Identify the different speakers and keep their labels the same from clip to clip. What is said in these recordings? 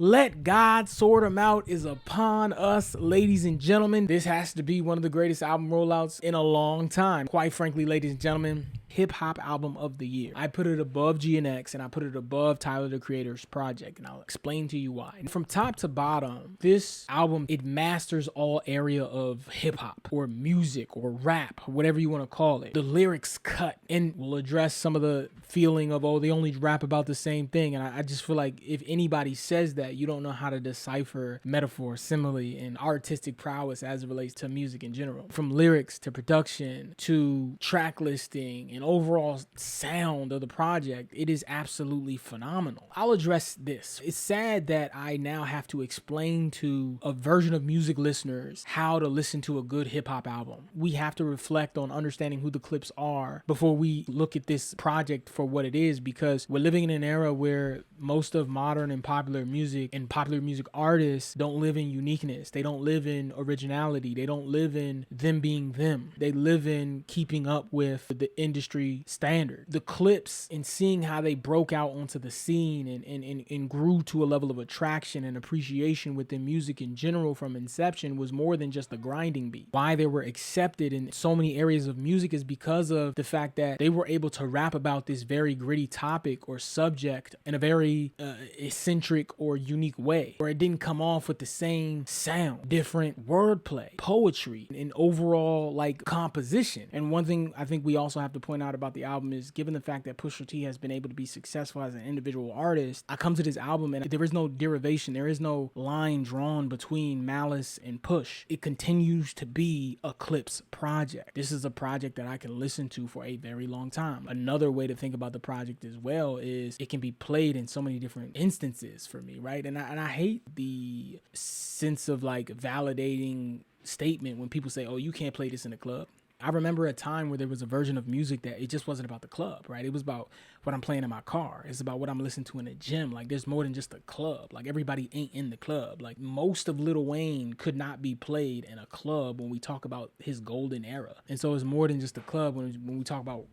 Speaker 1: Let God sort 'em out is upon us, ladies and gentlemen. This has to be one of the greatest album rollouts in a long time. Quite frankly, ladies and gentlemen, hip hop album of the year. I put it above GNX and I put it above Tyler the Creator's project, and I'll explain to you why. From top to bottom, this album, it masters all area of hip hop or music or rap, whatever you want to call it. The lyrics cut, and we'll address some of the feeling of, oh, they only rap about the same thing. And I just feel like if anybody says that, you don't know how to decipher metaphor, simile, and artistic prowess as it relates to music in general. From lyrics to production to track listing and overall sound of the project, it is absolutely phenomenal. I'll address this. It's sad that I now have to explain to a version of music listeners how to listen to a good hip hop album. We have to reflect on understanding who the Clipse are before we look at this project for what it is, because we're living in an era where most of modern and popular music artists don't live in uniqueness. They don't live in originality. They don't live in them being them. They live in keeping up with the industry standard. The Clipse, and seeing how they broke out onto the scene and grew to a level of attraction and appreciation within music in general from inception, was more than just a grinding beat. Why they were accepted in so many areas of music is because of the fact that they were able to rap about this very gritty topic or subject in a very eccentric or unique way, where it didn't come off with the same sound, different wordplay, poetry, and overall like composition. And one thing I think we also have to point out about the album is, given the fact that Pusha T has been able to be successful as an individual artist, I come to this album and there is no derivation, there is no line drawn between Malice and Push. It continues to be a Clipse project. This is a project that I can listen to for a very long time. Another way to think about the project as well is it can be played in so many different instances for me, right? And I hate the sense of like validating statement when people say, oh, you can't play this in a club. I remember a time where there was a version of music that it just wasn't about the club, right? It was about what I'm playing in my car. It's about what I'm listening to in the gym. Like, there's more than just a club. Like, everybody ain't in the club. Like, most of Lil Wayne could not be played in a club when we talk about his golden era. And so it's more than just a club when we talk about,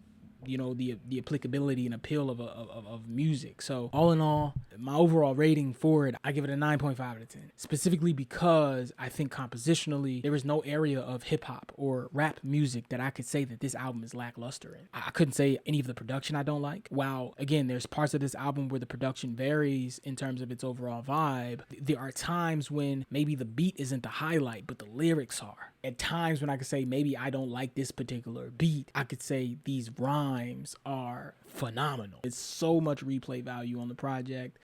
Speaker 1: you know, the applicability and appeal of music. So all in all, my overall rating for it, I give it a 9.5 out of 10, specifically because I think compositionally there is no area of hip hop or rap music that I could say that this album is lackluster in. I couldn't say any of the production I don't like. While again, there's parts of this album where the production varies in terms of its overall vibe, there are times when maybe the beat isn't the highlight, but the lyrics are. At times when I could say maybe I don't like this particular beat, I could say these rhymes are phenomenal. It's so much replay value on the project.